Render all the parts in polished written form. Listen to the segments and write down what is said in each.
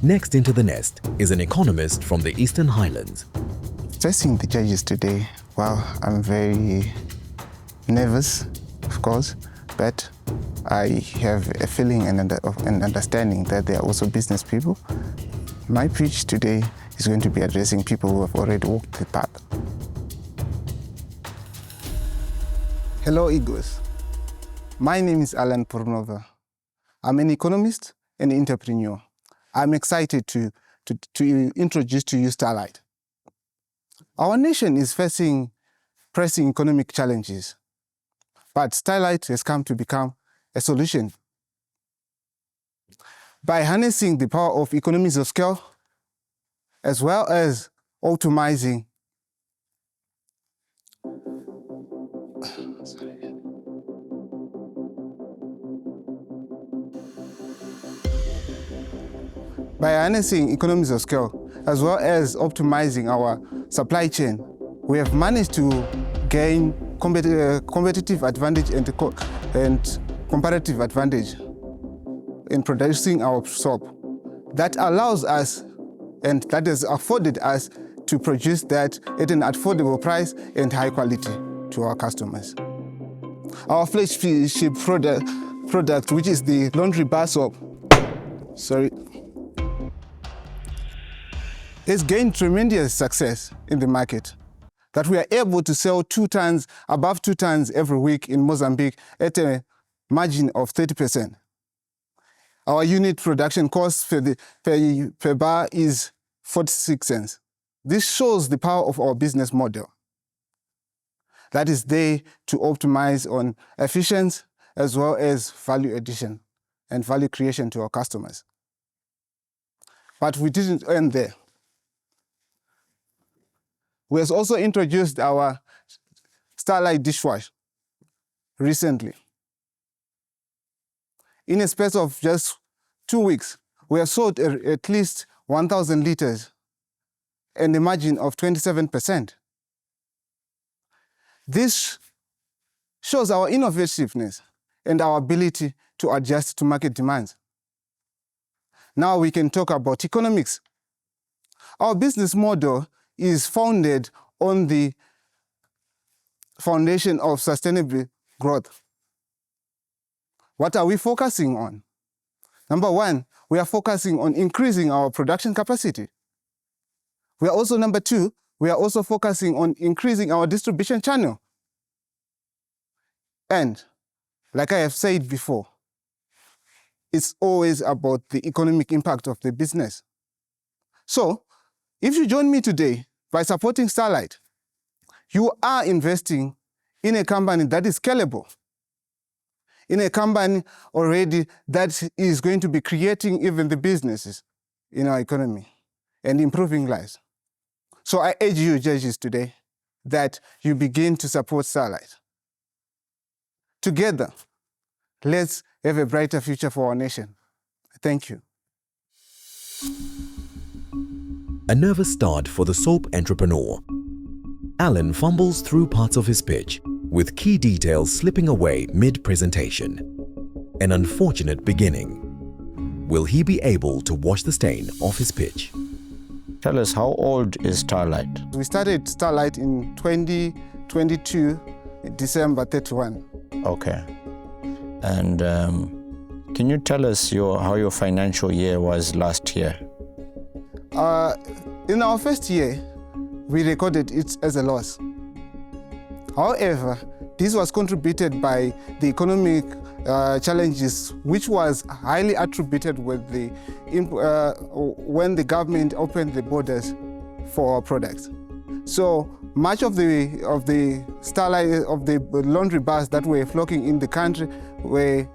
Next into the nest is an economist from the Eastern Highlands. Facing the judges today, well, I'm very nervous, of course, but I have a feeling and an understanding that they are also business people. My pitch today is going to be addressing people who have already walked the path. Hello, Egos. My name is Alan Pornova. I'm an economist and entrepreneur. I'm excited to introduce to you Starlight. Our nation is facing pressing economic challenges, but Starlight has come to become a solution. By harnessing the power of economies of scale, as well as optimizing economies of scale, as well as optimizing our supply chain, we have managed to gain competitive advantage and comparative advantage in producing our soap. That allows us, and that has afforded us to produce that at an affordable price and high quality to our customers. Our flagship product, which is the laundry bar soap, it's gained tremendous success in the market, that we are able to sell above 2 tons every week in Mozambique at a margin of 30%. Our unit production cost per bar is 46 cents. This shows the power of our business model that is there to optimize on efficiency as well as value addition and value creation to our customers. But we didn't end there. We have also introduced our Starlight dishwash recently. In a space of just 2 weeks, we have sold at least 1,000 liters and a margin of 27%. This shows our innovativeness and our ability to adjust to market demands. Now we can talk about economics. Our business model is founded on the foundation of sustainable growth. What are we focusing on? Number one, we are focusing on increasing our production capacity. Number two, we are also focusing on increasing our distribution channel. And like I have said before, it's always about the economic impact of the business. So, if you join me today by supporting Starlight, you are investing in a company that is scalable, in a company already that is going to be creating even the businesses in our economy and improving lives. So I urge you, judges, today that you begin to support Starlight. Together, let's have a brighter future for our nation. Thank you. A nervous start for the soap entrepreneur. Alan fumbles through parts of his pitch, with key details slipping away mid-presentation. An unfortunate beginning. Will he be able to wash the stain off his pitch? Tell us, how old is Starlight? We started Starlight in 2022, December 31. Okay. And can you tell us how your financial year was last year? In our first year, we recorded it as a loss. However, this was contributed by the economic challenges, which was highly attributed with when the government opened the borders for our products. So much of the Starlight, of the laundry bars that were flocking in the country were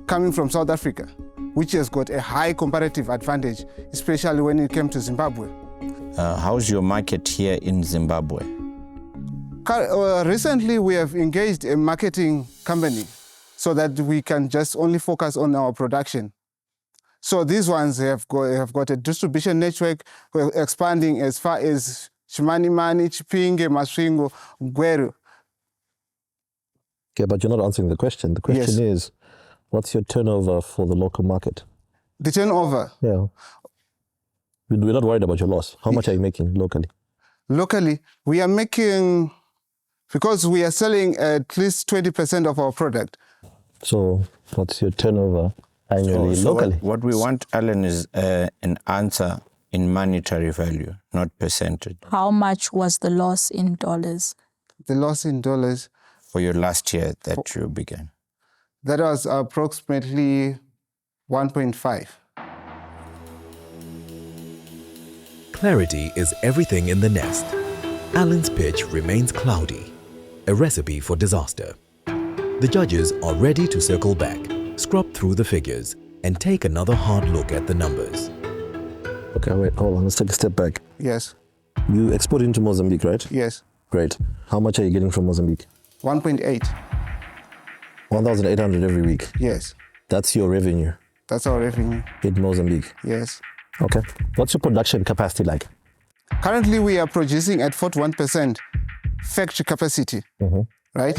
coming from South Africa, which has got a high comparative advantage, especially when it came to Zimbabwe. How's your market here in Zimbabwe? Recently, we have engaged a marketing company so that we can just only focus on our production. So these ones have got a distribution network expanding as far as Chimanimani, Chipinge, Masvingo, Gweru. Okay, but you're not answering the question. The question is, what's your turnover for the local market? The turnover? Yeah. We're not worried about your loss. How much are you making locally? Locally, we are making, because we are selling at least 20% of our product. So what's your turnover annually So locally? what we want, Alan, is an answer in monetary value, not percentage. How much was the loss in dollars? The loss in dollars, For your last year that you began. that was approximately 1.5. Clarity is everything in the nest. Alan's pitch remains cloudy, a recipe for disaster. The judges are ready to circle back, scrub through the figures, and take another hard look at the numbers. Okay, wait, hold on. Let's take a step back. Yes, You export into Mozambique, right? yes, Great. How much are you getting from Mozambique? 1.8. 1,800 every week. Yes, That's your revenue that's our revenue. in Mozambique. Yes. Okay. What's your production capacity like? Currently, we are producing at 41% factory capacity, right?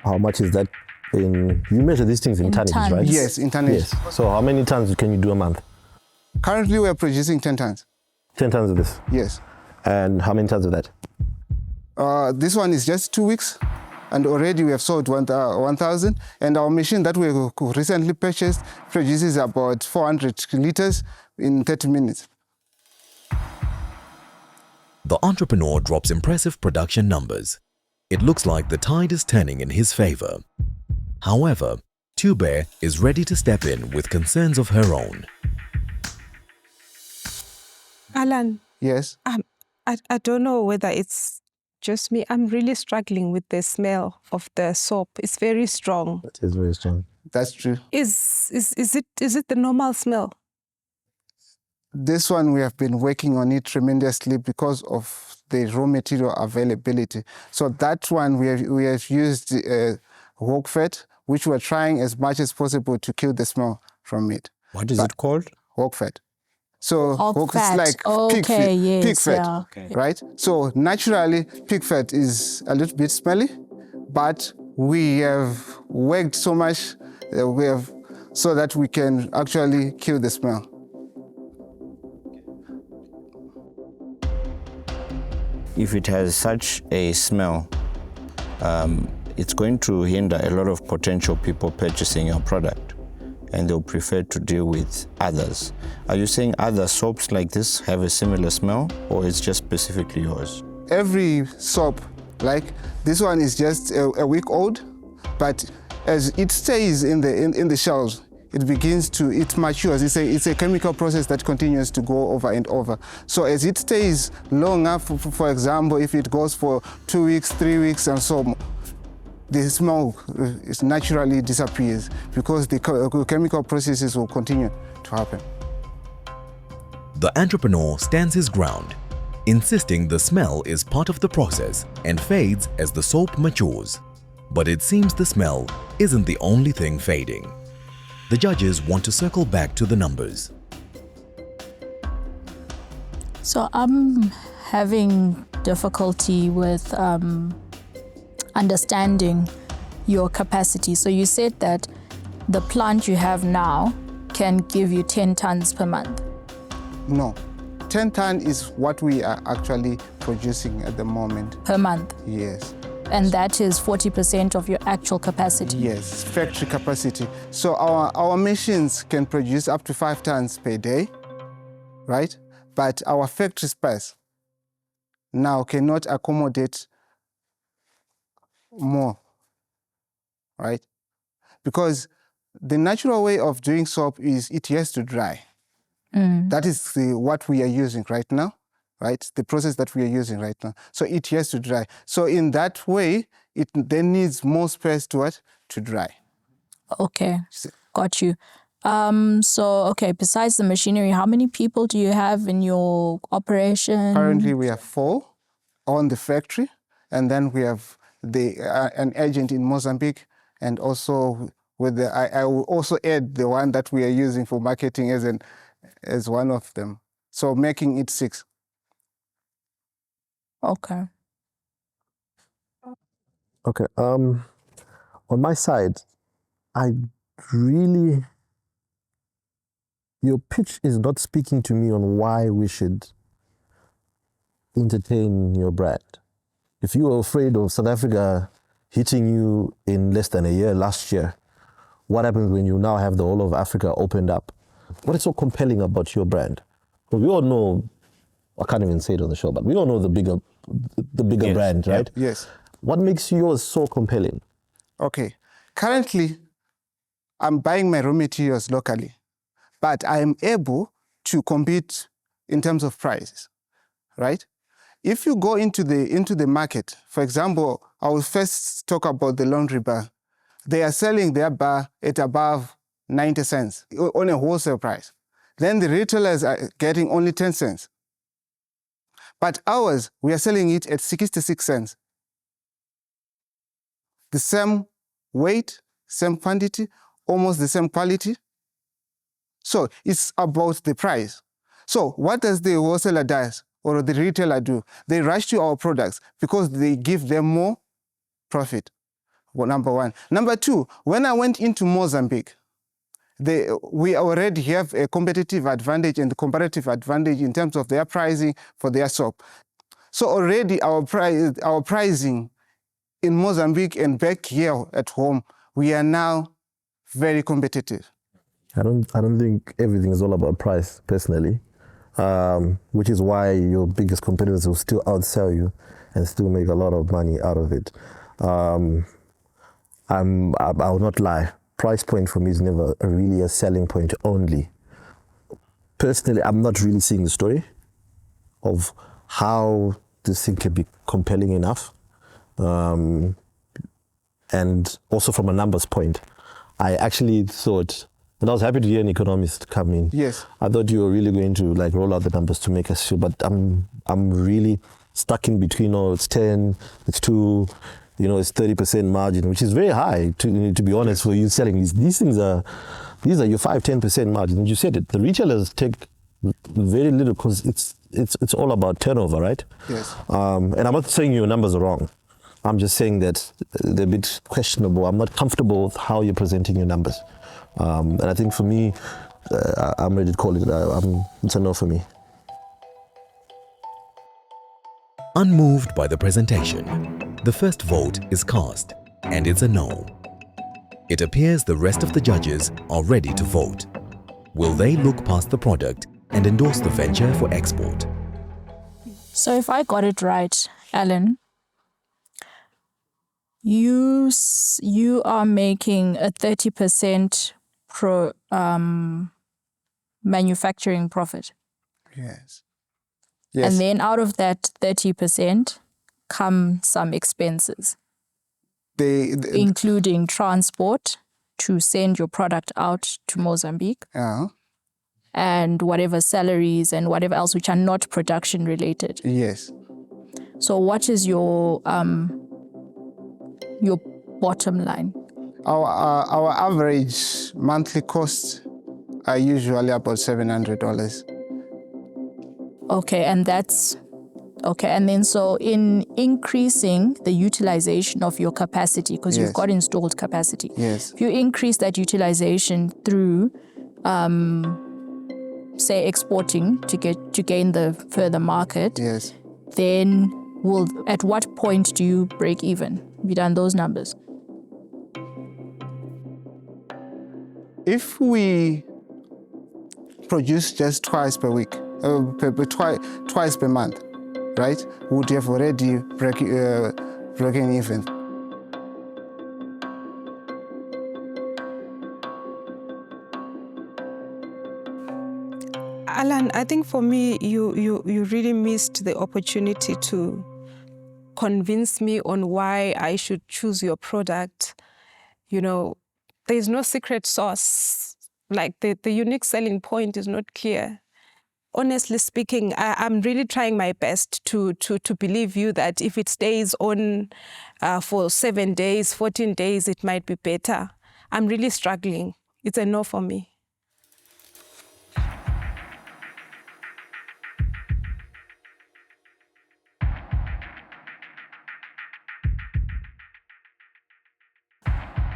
How much is that in, you measure these things in In tonnage, tons. right? Yes, in tonnage. Yes. So how many tons can you do a month? Currently, we are producing 10 tons. 10 tons of this. Yes. And how many tons of that? This one is just 2 weeks, and already we have sold 1,000. And our machine that we recently purchased produces about 400 liters in 30 minutes. The entrepreneur drops impressive production numbers. It looks like the tide is turning in his favor. However, Tube is ready to step in with concerns of her own. Alan, Yes. I don't know whether it's just me. I'm really struggling with the smell of the soap. It's very strong. That is very strong. That's true. Is it the normal smell? This one, we have been working on it tremendously because of the raw material availability. So that one, we have used hog fat, which we're trying as much as possible to kill the smell from it. What is it called? Hog fat. So Hog it's fat. like Okay, yes, pig fat, yeah. Okay. right? So naturally, pig fat is a little bit smelly, but we have worked so much so that we can actually kill the smell. If it has such a smell, it's going to hinder a lot of potential people purchasing your product, and they'll prefer to deal with others. Are you saying other soaps like this have a similar smell, or it's just specifically yours? Every soap, like this one, is just a week old, but as it stays in the shelves, it matures. It's a chemical process that continues to go over and over. So as it stays long enough, for example, if it goes for 2 weeks, 3 weeks, and so, the smell naturally disappears because the chemical processes will continue to happen. The entrepreneur stands his ground, insisting the smell is part of the process and fades as the soap matures. But it seems the smell isn't the only thing fading. The judges want to circle back to the numbers. So I'm having difficulty with understanding your capacity. So you said that the plant you have now can give you 10 tons per month. No, 10 ton is what we are actually producing at the moment. Per month. Yes. And that is 40% of your actual capacity. Yes, factory capacity. So our machines can produce up to 5 tons per day, right? But our factory space now cannot accommodate more, right? Because the natural way of doing soap is it has to dry. That is what we are using right now, right? The process that we are using right now. So it has to dry. So in that way, it then needs more space to dry. Okay, got you. Okay, besides the machinery, how many people do you have in your operation? Currently, we have 4 on the factory, and then we have an agent in Mozambique, and also I will also add the one that we are using for marketing as one of them. So making it 6. Okay. Okay. On my side, I really your pitch is not speaking to me on why we should entertain your brand. If you were afraid of South Africa hitting you in less than a year last year, what happens when you now have the whole of Africa opened up? What is so compelling about your brand? Because we all know, I can't even say it on the show, but we all know the bigger Yes. brand, right? Yes. What makes yours so compelling? Okay. Currently, I'm buying my raw materials locally, but I am able to compete in terms of prices, right? If you go into the market, for example, I will first talk about the laundry bar. They are selling their bar at above 90 cents on a wholesale price. Then the retailers are getting only 10 cents. But ours, we are selling it at 66 cents. The same weight, same quantity, almost the same quality. So it's about the price. So what does the wholesaler do or the retailer do? They rush to our products because they give them more profit. Well, number one. Number two, when I went into Mozambique, we already have a competitive advantage and comparative advantage in terms of their pricing for their soap. So already our pricing in Mozambique and back here at home, we are now very competitive. I don't think everything is all about price, personally, which is why your biggest competitors will still outsell you and still make a lot of money out of it. I will not lie. Price point for me is never really a selling point only. Personally, I'm not really seeing the story of how this thing can be compelling enough. And also from a numbers point, I actually thought, and I was happy to hear an economist come in. Yes. I thought you were really going to like roll out the numbers to make us feel, but I'm really stuck in between. Oh, it's 10, it's 2, it's 30% margin, which is very high to be honest for you selling these things are your 5-10% margin. And you said it. The retailers take very little because it's all about turnover, right? Yes. And I'm not saying your numbers are wrong. I'm just saying that they're a bit questionable. I'm not comfortable with how you're presenting your numbers. And I think for me, I'm ready to call it. It's a no for me. Unmoved by the presentation, the first vote is cast, and it's a no. It appears the rest of the judges are ready to vote. Will they look past the product and endorse the venture for export? So if I got it right, Alan, you are making a 30% manufacturing profit. Yes. And then out of that 30% come some expenses, including transport to send your product out to Mozambique, and whatever salaries and whatever else which are not production related. Yes. So what is your bottom line? Our average monthly costs are usually about $700. Okay, and that's okay. And then so in increasing the utilization of your capacity, because you've got installed capacity, Yes. if you increase that utilization through say exporting to gain the further market, Yes. then at what point do you break even? Have you done those numbers? If we produce just twice per week, twice per month, right, we would have already broken even. Alan, I think for me, you really missed the opportunity to convince me on why I should choose your product. There's no secret sauce. Like the unique selling point is not clear. Honestly speaking, I'm really trying my best to believe you that if it stays on for 7 days, 14 days, it might be better. I'm really struggling. It's a no for me.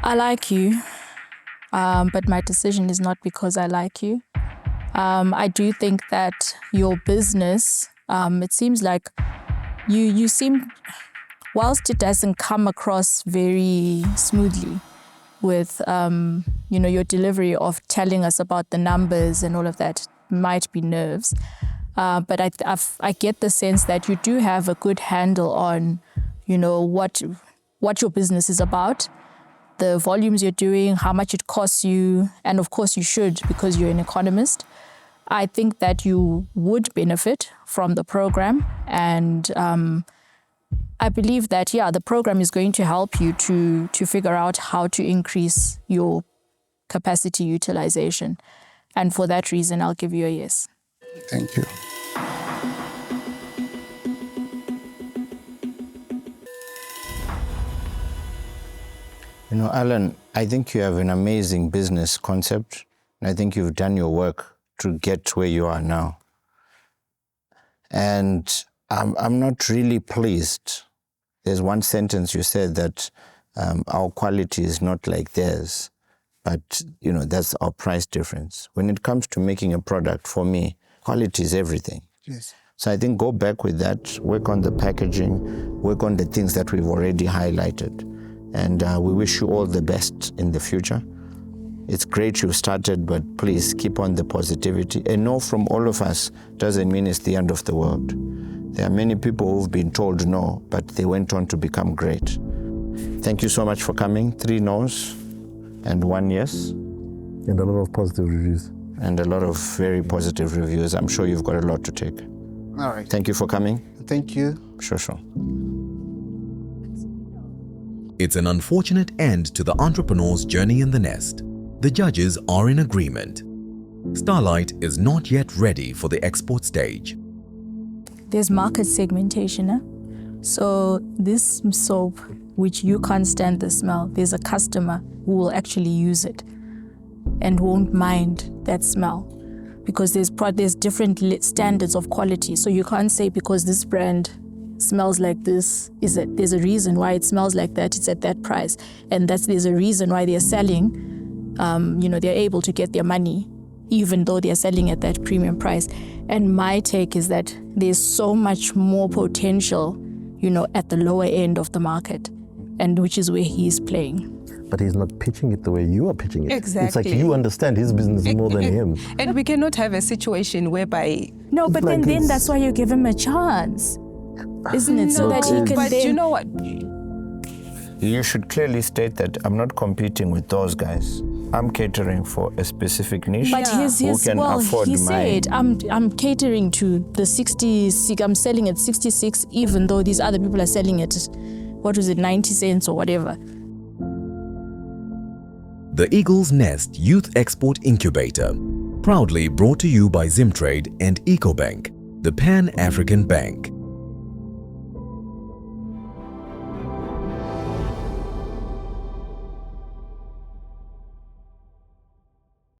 I like you, but my decision is not because I like you. I do think that your business, it seems like you seem, whilst it doesn't come across very smoothly with, your delivery of telling us about the numbers and all of that, might be nerves. But I get the sense that you do have a good handle on, what your business is about, the volumes you're doing, how much it costs you, and of course you should, because you're an economist. I think that you would benefit from the program, and I believe that, the program is going to help you to figure out how to increase your capacity utilization. And for that reason, I'll give you a yes. Thank you. Alan, I think you have an amazing business concept, and I think you've done your work to get where you are now. And I'm not really pleased. There's one sentence you said that our quality is not like theirs, but that's our price difference. When it comes to making a product, for me, quality is everything. Yes. So I think go back with that, work on the packaging, work on the things that we've already highlighted. And we wish you all the best in the future. It's great you've started, but please keep on the positivity. A no from all of us doesn't mean it's the end of the world. There are many people who've been told no, but they went on to become great. Thank you so much for coming. 3 no's and 1 yes. And a lot of positive reviews. And a lot of very positive reviews. I'm sure you've got a lot to take. All right. Thank you for coming. Thank you. Sure. It's an unfortunate end to the entrepreneur's journey in the nest. The judges are in agreement. Starlight is not yet ready for the export stage. There's market segmentation. So this soap, which you can't stand the smell, there's a customer who will actually use it and won't mind that smell, because there's different standards of quality. So you can't say because this brand smells like this, there's a reason why it smells like that, it's at that price. And there's a reason why they're selling, they're able to get their money even though they're selling at that premium price. And my take is that there's so much more potential, at the lower end of the market, and which is where he's playing. But he's not pitching it the way you are pitching it. Exactly. It's like you understand his business more than him. And we cannot have a situation whereby... No, but then that's why you give him a chance. Isn't it? So that he can but you know what? You should clearly state that I'm not competing with those guys. I'm catering for a specific niche. But who can afford he my... said, I'm catering to the 66, I'm selling at 66, even though these other people are selling at, 90 cents or whatever. The Eagle's Nest Youth Export Incubator, proudly brought to you by Zimtrade and EcoBank, the Pan-African Bank.